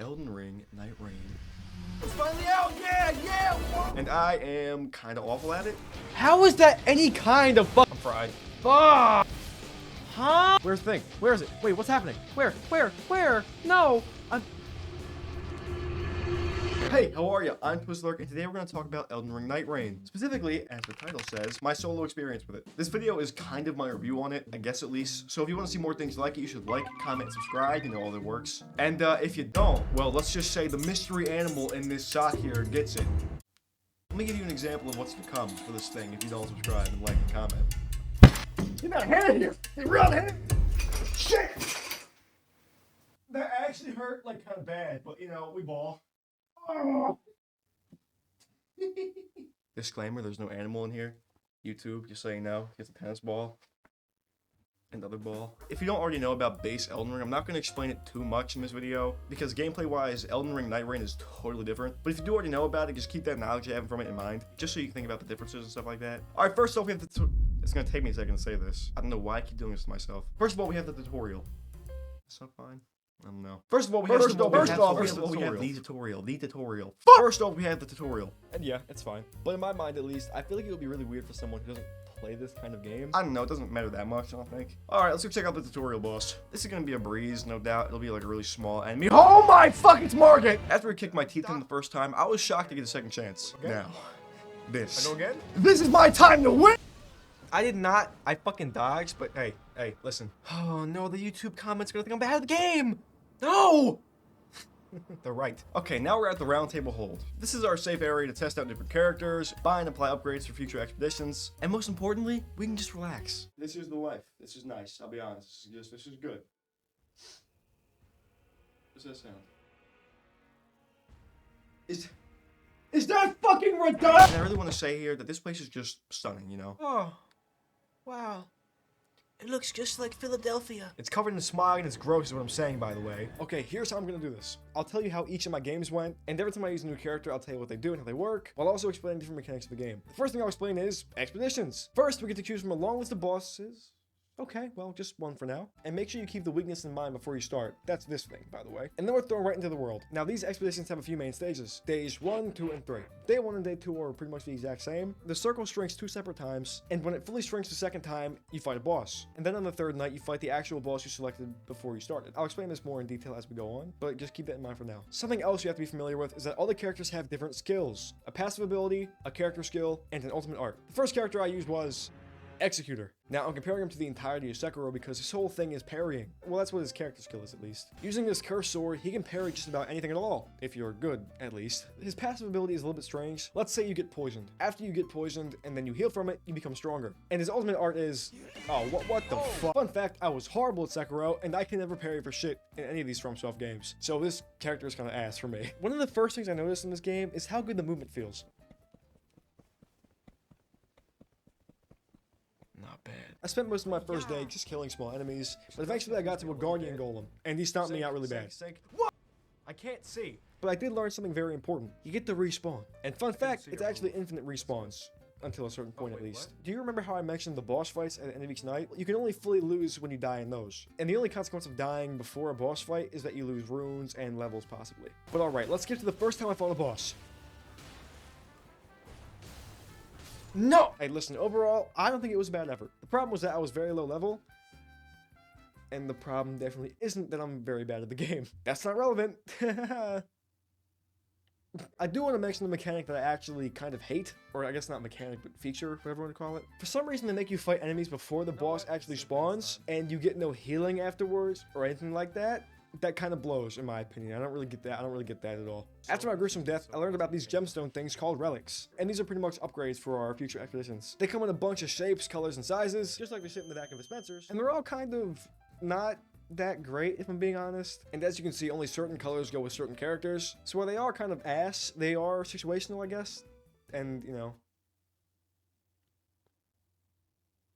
Elden Ring Nightreign. It's finally out! Yeah! Whoa. And I am kind of awful at it. How is that any kind of fuck? I'm fried. Fuck! Huh? Where's the thing? Where is it? Wait, what's happening? Where? No! Hey, how are you? I'm Twizzler, and today we're going to talk about Elden Ring Nightreign. Specifically, as the title says, my solo experience with it. This video is kind of my review on it, I guess at least. So if you want to see more things like it, you should like, comment, and subscribe. You know all that works. And if you don't, well, let's just say the mystery animal in this shot here gets it. Let me give you an example of what's to come for this thing if you don't subscribe and like and comment. Get that hand here! Get real hand! Shit! That actually hurt like kind of bad, but you know, we ball. Oh. Disclaimer, there's no animal in here. YouTube, just so you know, it's a tennis ball. Another ball. If you don't already know about base Elden Ring, I'm not going to explain it too much in this video, because gameplay-wise, Elden Ring Nightreign is totally different. But if you do already know about it, just keep that knowledge you have from it in mind, just so you can think about the differences and stuff like that. Alright, first off, we have the it's going to take me a second to say this. I don't know why I keep doing this to myself. First of all, we have the tutorial. That's not fine. I don't know. First of all, we have the tutorial. First off, we have the tutorial. And yeah, it's fine. But in my mind, at least, I feel like it would be really weird for someone who doesn't play this kind of game. I don't know, it doesn't matter that much, I don't think. Alright, let's go check out the tutorial boss. This is gonna be a breeze, no doubt. It'll be like a really small enemy. Oh my fuck, it's Margit! After I kicked my teeth in the first time, I was shocked to get a second chance. Okay. Now, this. I go again? This is my time to win! I did not. I fucking dodged, but hey, listen. Oh no, the YouTube comments are gonna think I'm bad at the game! No! They're right. Okay, now we're at the round table hold. This is our safe area to test out different characters, buy and apply upgrades for future expeditions, and most importantly, we can just relax. This is the life. This is nice, I'll be honest. This is good. What's that sound? Is that fucking redundant? And I really want to say here that this place is just stunning, you know? Oh. Wow. It looks just like Philadelphia. It's covered in smog and it's gross is what I'm saying, by the way. Okay, here's how I'm gonna do this. I'll tell you how each of my games went, and every time I use a new character, I'll tell you what they do and how they work, while also explaining different mechanics of the game. The first thing I'll explain is expeditions. First, we get to choose from a long list of bosses. Okay, well, just one for now. And make sure you keep the weakness in mind before you start. That's this thing, by the way. And then we're thrown right into the world. Now, these expeditions have a few main stages. Days 1, 2, and 3. Day 1 and Day 2 are pretty much the exact same. The circle shrinks 2 separate times, and when it fully shrinks the second time, you fight a boss. And then on the third night, you fight the actual boss you selected before you started. I'll explain this more in detail as we go on, but just keep that in mind for now. Something else you have to be familiar with is that all the characters have different skills. A passive ability, a character skill, and an ultimate art. The first character I used was Executor. Now, I'm comparing him to the entirety of Sekiro because his whole thing is parrying. Well, that's what his character skill is, at least. Using this cursed sword, he can parry just about anything at all, if you're good, at least. His passive ability is a little bit strange. Let's say you get poisoned. After you get poisoned, and then you heal from it, you become stronger. And his ultimate art is... Oh, what the fuck? Fun fact, I was horrible at Sekiro, and I can never parry for shit in any of these FromSoft games. So this character is kind of ass for me. One of the first things I noticed in this game is how good the movement feels. Not bad. I spent most of my first day just killing small enemies, but eventually I got to a guardian golem, and he stomped me out really bad. What? I can't see. But I did learn something very important. You get to respawn. And fun fact, it's actually infinite respawns. Until a certain point, at least. Do you remember how I mentioned the boss fights at the end of each night? You can only fully lose when you die in those. And the only consequence of dying before a boss fight is that you lose runes and levels, possibly. But alright, let's get to the first time I fought a boss. No! Hey, listen, overall, I don't think it was a bad effort. The problem was that I was very low level. And the problem definitely isn't that I'm very bad at the game. That's not relevant. I do want to mention the mechanic that I actually kind of hate. Or I guess not mechanic, but feature, whatever you want to call it. For some reason, they make you fight enemies before the boss actually spawns. And you get no healing afterwards, or anything like that. That kind of blows, in my opinion. I don't really get that. I don't really get that at all. After my gruesome death, I learned about these gemstone things called relics. And these are pretty much upgrades for our future expeditions. They come in a bunch of shapes, colors, and sizes, just like the shit in the back of dispensers. And they're all kind of not that great, if I'm being honest. And as you can see, only certain colors go with certain characters. So while they are kind of ass, they are situational, I guess. And, you know,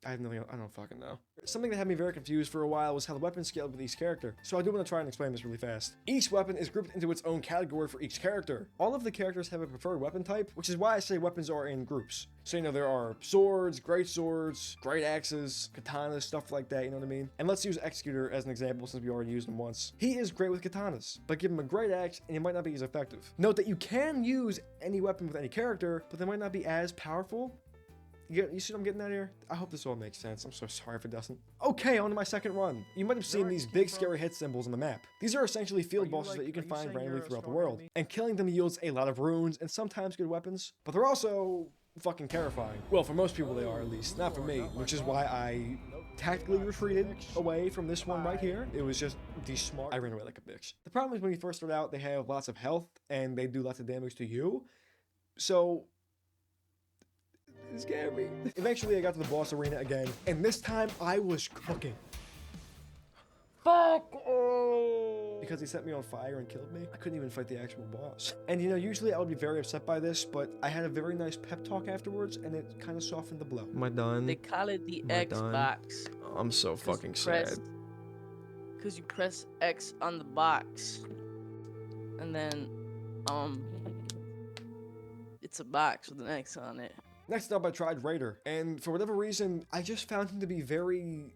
I have nothing. I don't fucking know. Something that had me very confused for a while was how the weapons scaled with each character. So I do want to try and explain this really fast. Each weapon is grouped into its own category for each character. All of the characters have a preferred weapon type, which is why I say weapons are in groups. So, you know, there are swords, great axes, katanas, stuff like that, you know what I mean? And let's use Executor as an example since we already used him once. He is great with katanas, but give him a great axe and he might not be as effective. Note that you can use any weapon with any character, but they might not be as powerful. You see what I'm getting at here? I hope this all makes sense. I'm so sorry if it doesn't. Okay, on to my second run. You might have seen these big scary hit symbols on the map. These are essentially field bosses that you can find randomly throughout the world. And killing them yields a lot of runes and sometimes good weapons. But they're also fucking terrifying. Well, for most people they are at least. Not for me. Which is why I tactically retreated away from this one right here. It was just smart. I ran away like a bitch. The problem is when you first start out, they have lots of health and they do lots of damage to you. So it scared me. Eventually, I got to the boss arena again, and this time I was cooking. Fuck! Oh! Because he set me on fire and killed me, I couldn't even fight the actual boss. And you know, usually I would be very upset by this, but I had a very nice pep talk afterwards, and it kind of softened the blow. Am I done? They call it the Xbox. Oh, I'm so fucking sad. Because you press X on the box, and then, it's a box with an X on it. Next up, I tried Raider, and for whatever reason, I just found him to be very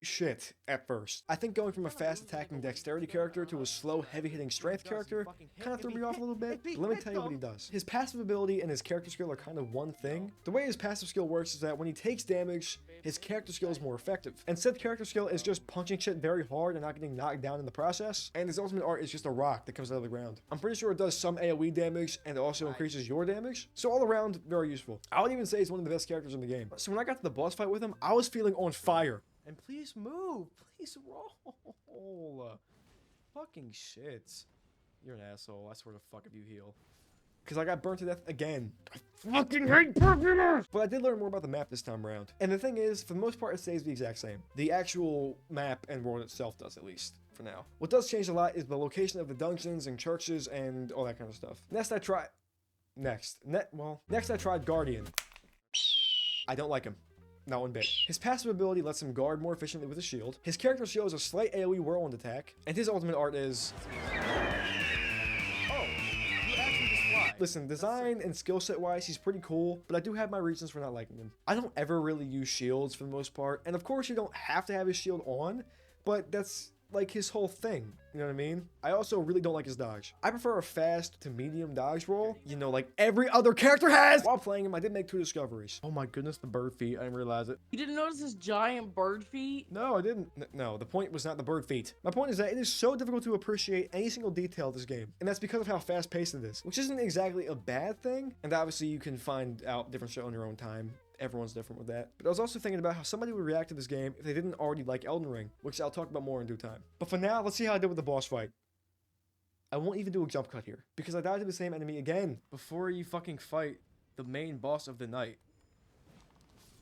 shit at first. I think going from a fast attacking dexterity character to a slow heavy hitting strength character kind of threw me off a little bit, but let me tell you what he does. His passive ability and his character skill are kind of one thing. The way his passive skill works is that when he takes damage, his character skill is more effective. And said character skill is just punching shit very hard and not getting knocked down in the process. And his ultimate art is just a rock that comes out of the ground. I'm pretty sure it does some AoE damage and it also increases your damage. So all around, very useful. I would even say he's one of the best characters in the game. So when I got to the boss fight with him, I was feeling on fire. And please move. Please roll. Fucking shit. You're an asshole. I swear to fuck if you heal. Because I got burnt to death again. I fucking hate burnt. But I did learn more about the map this time around. And the thing is, for the most part, it stays the exact same. The actual map and world itself does, at least. For now. What does change a lot is the location of the dungeons and churches and all that kind of stuff. Next I tried Guardian. I don't like him. Not one bit. His passive ability lets him guard more efficiently with his shield. His character shows a slight AoE whirlwind attack. And his ultimate art is... Oh, you actually just fly. Listen, design and skill set wise, he's pretty cool, but I do have my reasons for not liking him. I don't ever really use shields for the most part. And of course you don't have to have his shield on, but that's like his whole thing, you know what I mean? I also really don't like his dodge. I prefer a fast to medium dodge roll, you know, like every other character has. While playing him, I did make 2 discoveries. Oh my goodness, the bird feet, I didn't realize it. You didn't notice his giant bird feet? No, I didn't. No, the point was not the bird feet. My point is that it is so difficult to appreciate any single detail of this game, and that's because of how fast paced it is, which isn't exactly a bad thing, and obviously you can find out different shit on your own time. Everyone's different with that. But I was also thinking about how somebody would react to this game if they didn't already like Elden Ring, which I'll talk about more in due time. But for now, let's see how I did with the boss fight. I won't even do a jump cut here, because I died to the same enemy again before you fucking fight the main boss of the night.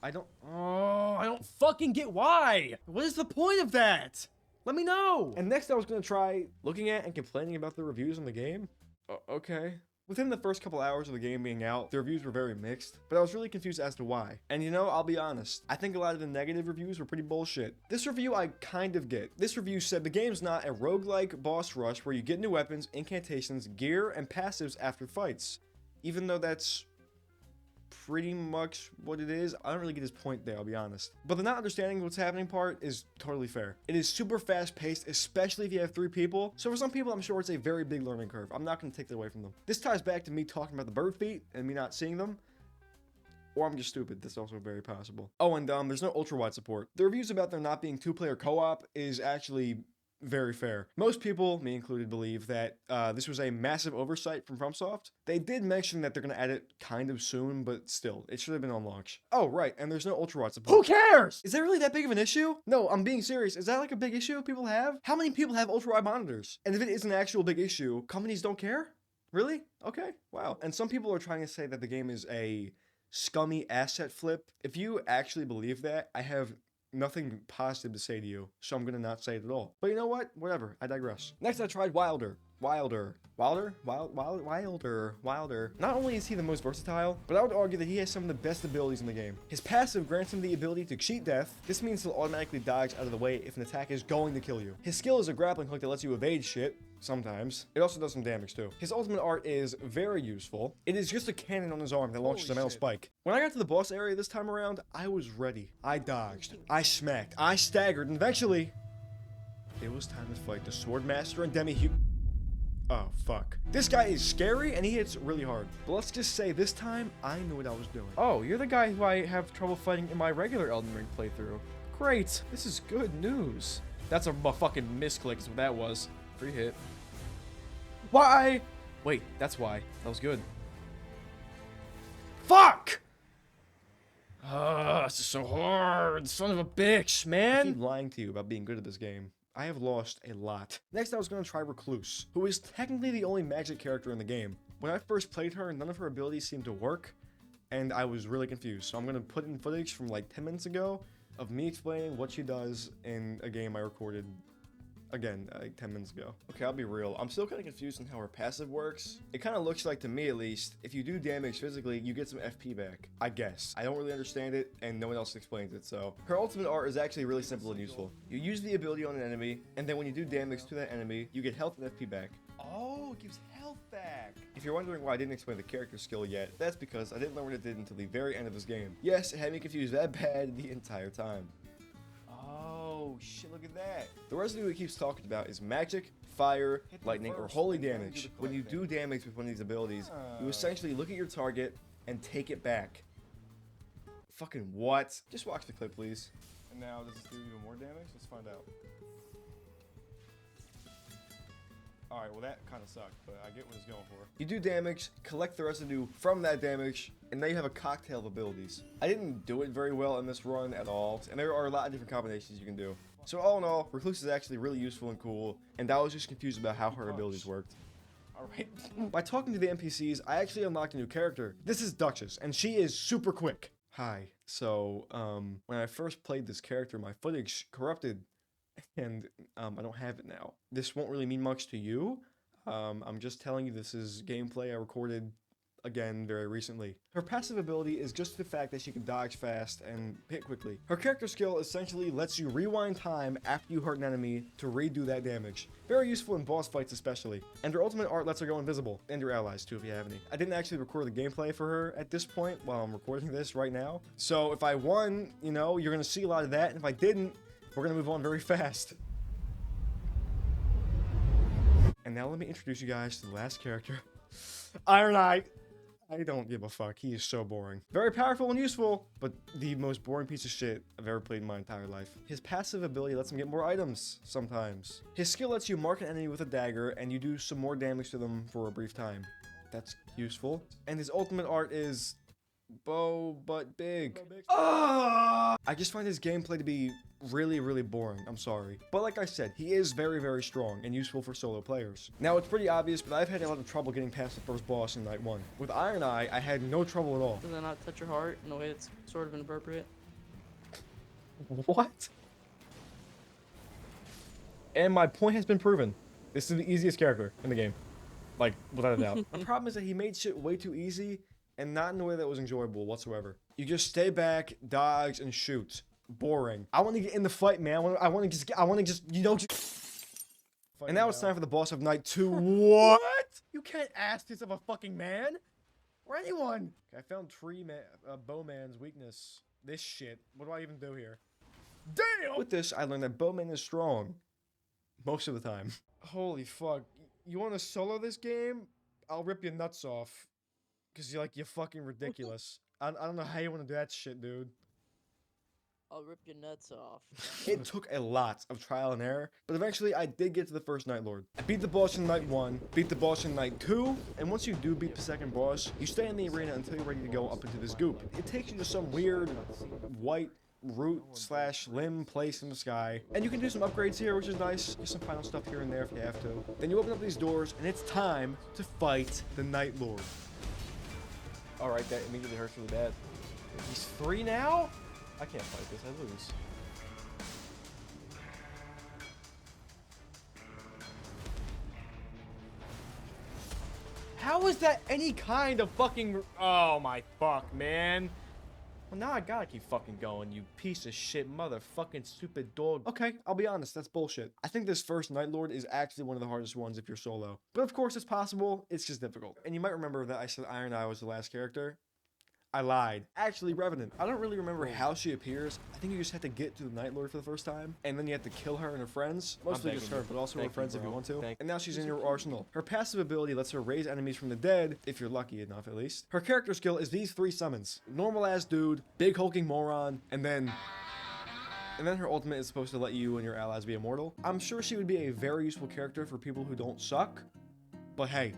I don't fucking get why. What is the point of that? Let me know. And next I was going to try looking at and complaining about the reviews on the game. Okay. Within the first couple hours of the game being out, the reviews were very mixed, but I was really confused as to why. And you know, I'll be honest, I think a lot of the negative reviews were pretty bullshit. This review I kind of get. This review said the game's not a roguelike boss rush where you get new weapons, incantations, gear, and passives after fights. Even though that's pretty much what it is, I don't really get his point there, I'll be honest. But the not understanding what's happening part is totally fair. It is super fast paced, especially if you have 3 people. So for some people, I'm sure it's a very big learning curve. I'm not going to take that away from them. This ties back to me talking about the bird feet and me not seeing them. Or I'm just stupid. That's also very possible. Oh, and there's no ultra wide support. The reviews about there not being 2-player co-op is actually very fair. Most people, me included, believe that this was a massive oversight from FromSoft. They did mention that they're going to add it kind of soon, but still, it should have been on launch. Oh, right, and there's no ultra-wide support. Who cares? Is that really that big of an issue? No, I'm being serious. Is that like a big issue people have? How many people have ultra-wide monitors? And if it is an actual big issue, companies don't care? Really? Okay, wow. And some people are trying to say that the game is a scummy asset flip. If you actually believe that, I have nothing positive to say to you, so I'm gonna not say it at all. But you know what? Whatever. I digress. Next, I tried Wilder. Wilder. Not only is he the most versatile, but I would argue that he has some of the best abilities in the game. His passive grants him the ability to cheat death. This means he'll automatically dodge out of the way if an attack is going to kill you. His skill is a grappling hook that lets you evade shit. Sometimes. It also does some damage too. His ultimate art is very useful. It is just a cannon on his arm that launches a metal spike. When I got to the boss area this time around, I was ready. I dodged. I smacked. I staggered. And eventually, it was time to fight the Swordmaster and Demi-Human. Oh, fuck. This guy is scary and he hits really hard. But let's just say this time, I knew what I was doing. Oh, you're the guy who I have trouble fighting in my regular Elden Ring playthrough. Great. This is good news. That's a fucking misclick is what that was. Free hit. Why? Wait, that's why. That was good. Fuck! This is so hard. Son of a bitch, man. I keep lying to you about being good at this game. I have lost a lot. Next, I was going to try Recluse, who is technically the only magic character in the game. When I first played her, none of her abilities seemed to work, and I was really confused. So I'm going to put in footage from like 10 minutes ago of me explaining what she does in a game I recorded again, like 10 minutes ago. Okay, I'll be real. I'm still kind of confused on how her passive works. It kind of looks like, to me at least, if you do damage physically, you get some FP back. I guess. I don't really understand it, and no one else explains it, so. Her ultimate art is actually really simple and useful. You use the ability on an enemy, and then when you do damage to that enemy, you get health and FP back. Oh, it gives health back. If you're wondering why I didn't explain the character skill yet, that's because I didn't learn what it did until the very end of this game. Yes, it had me confused that bad the entire time. Oh shit, look at that. The residue he keeps talking about is magic, fire, lightning, or holy damage. When you do damage with one of these abilities, you essentially look at your target and take it back. Fucking what? Just watch the clip, please. And now, does this do even more damage? Let's find out. Alright, well that kind of sucked, but I get what it's going for. You do damage, collect the residue from that damage, and now you have a cocktail of abilities. I didn't do it very well in this run at all, and there are a lot of different combinations you can do. So all in all, Recluse is actually really useful and cool, and I was just confused about how her abilities worked. Alright. By talking to the NPCs, I actually unlocked a new character. This is Duchess, and she is super quick. Hi. So, when I first played this character, my footage corrupted, and I don't have it now. This won't really mean much to you. I'm just telling you this is gameplay I recorded again very recently. Her passive ability is just the fact that she can dodge fast and hit quickly. Her character skill essentially lets you rewind time after you hurt an enemy to redo that damage. Very useful in boss fights especially. And her ultimate art lets her go invisible, and your allies too if you have any. I didn't actually record the gameplay for her at this point while I'm recording this right now. So if I won, you know, you're gonna see a lot of that, and if I didn't, we're gonna move on very fast. And now let me introduce you guys to the last character, Iron Knight. I don't give a fuck. He is so boring. Very powerful and useful, but the most boring piece of shit I've ever played in my entire life. His passive ability lets him get more items sometimes. His skill lets you mark an enemy with a dagger, and you do some more damage to them for a brief time. That's useful. And his ultimate art is bow but big. I just find his gameplay to be really, really boring. I'm sorry. But like I said, he is very, very strong and useful for solo players. Now, it's pretty obvious, but I've had a lot of trouble getting past the first boss in Night 1. With Iron Eye, I had no trouble at all. Does that not touch your heart in a way that's sort of inappropriate? What? And my point has been proven. This is the easiest character in the game. Like, without a doubt. The problem is that he made shit way too easy and not in a way that was enjoyable whatsoever. You just stay back, dodge, and shoot. Boring. I want to get in the fight, man. I want to just, you know, and now it's time for the boss of Night 2. What? You can't ask this of a fucking man or anyone. I found Bowman's weakness. This shit. What do I even do here? Damn! With this, I learned that Bowman is strong. Most of the time. Holy fuck. You want to solo this game? I'll rip your nuts off. Because you're fucking ridiculous. I don't know how you want to do that shit, dude. I'll rip your nuts off. It took a lot of trial and error, but eventually I did get to the first Nightlord. I beat the boss in Night 1, beat the boss in Night 2, and once you do beat the second boss, you stay in the arena until you're ready to go up into this goop. It takes you to some weird white root/limb place in the sky, and you can do some upgrades here, which is nice. Get some final stuff here and there if you have to. Then you open up these doors, and it's time to fight the Nightlord. Alright, that immediately hurts really bad. He's 3 now? I can't fight this, I lose. How is that any kind of fucking... Oh my fuck, man. Well, now I gotta keep fucking going, you piece of shit motherfucking stupid dog. Okay, I'll be honest, that's bullshit. I think this first Nightlord is actually one of the hardest ones if you're solo. But of course it's possible, it's just difficult. And you might remember that I said Iron Eye was the last character. I lied. Actually, Revenant. I don't really remember how she appears. I think you just have to get to the Nightlord for the first time, and then you have to kill her and her friends. Mostly just her, but also her friends if you want to. And now she's in your arsenal. Her passive ability lets her raise enemies from the dead, if you're lucky enough at least. Her character skill is these 3 summons. Normal ass dude, big hulking moron, and then her ultimate is supposed to let you and your allies be immortal. I'm sure she would be a very useful character for people who don't suck, but hey.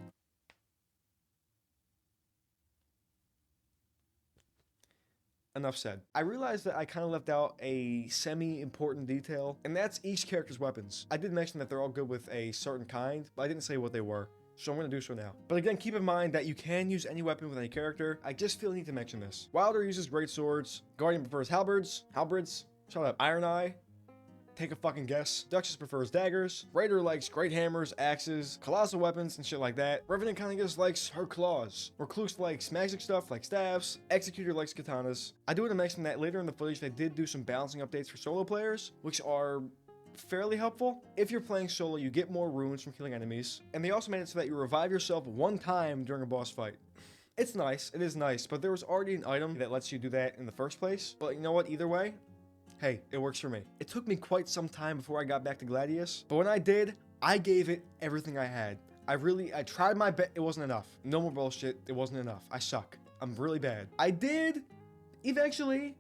Enough said. I realized that I kind of left out a semi-important detail, and that's each character's weapons. I did mention that they're all good with a certain kind, but I didn't say what they were, so I'm going to do so now. But again, keep in mind that you can use any weapon with any character. I just feel the need to mention this. Wilder uses great swords, Guardian prefers halberds, shut up, Iron Eye, take a fucking guess. Duchess prefers daggers. Raider likes great hammers, axes, colossal weapons, and shit like that. Revenant kind of just likes her claws. Recluse likes magic stuff like staffs. Executor likes katanas. I do want to mention that later in the footage they did do some balancing updates for solo players, which are fairly helpful. If you're playing solo, you get more runes from killing enemies, and they also made it so that you revive yourself 1 time during a boss fight. It's nice, it is nice, but there was already an item that lets you do that in the first place. But you know what, either way, hey, it works for me. It took me quite some time before I got back to Gladius, but when I did, I gave it everything I had. I tried my best. It wasn't enough. No more bullshit. It wasn't enough. I suck. I'm really bad. I did eventually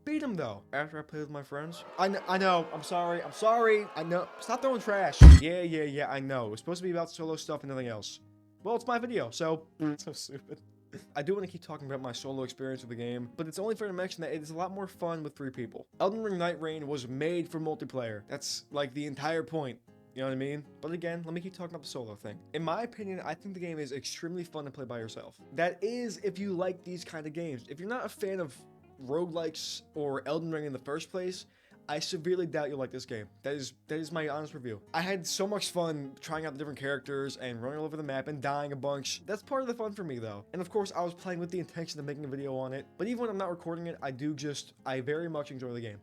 beat him though. After I played with my friends. I know. I'm sorry. I know. Stop throwing trash. Yeah. I know. It was supposed to be about solo stuff and nothing else. Well, it's my video, so so stupid. I do want to keep talking about my solo experience with the game, but it's only fair to mention that it is a lot more fun with 3 people. Elden Ring Nightreign was made for multiplayer. That's like the entire point. You know what I mean? But again, let me keep talking about the solo thing. In my opinion, I think the game is extremely fun to play by yourself. That is if you like these kind of games. If you're not a fan of roguelikes or Elden Ring in the first place, I severely doubt you'll like this game. That is my honest review. I had so much fun trying out the different characters and running all over the map and dying a bunch. That's part of the fun for me though. And of course, I was playing with the intention of making a video on it. But even when I'm not recording it, I very much enjoy the game.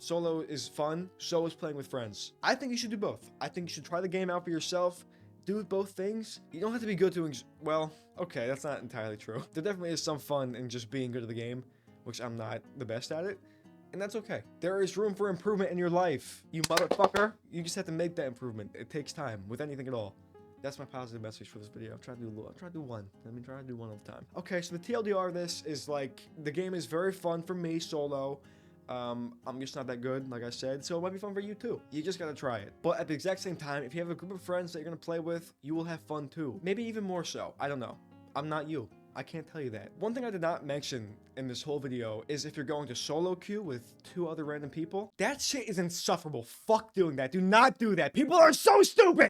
Solo is fun, so is playing with friends. I think you should do both. I think you should try the game out for yourself. Do both things. You don't have to be good to, well, okay, that's not entirely true. There definitely is some fun in just being good at the game, which I'm not the best at it. And that's okay. There is room for improvement in your life, you motherfucker. You just have to make that improvement. It takes time with anything at all. That's my positive message for this video. I'm trying to do one. Try to do one at a time. Okay, so the TLDR of this is like, the game is very fun for me solo. I'm just not that good, like I said, so it might be fun for you too. You just gotta try it. But at the exact same time, if you have a group of friends that you're gonna play with, you will have fun too. Maybe even more so. I don't know. I'm not you. I can't tell you that. One thing I did not mention in this whole video is if you're going to solo queue with 2 other random people, that shit is insufferable. Fuck doing that. Do not do that. People are so stupid.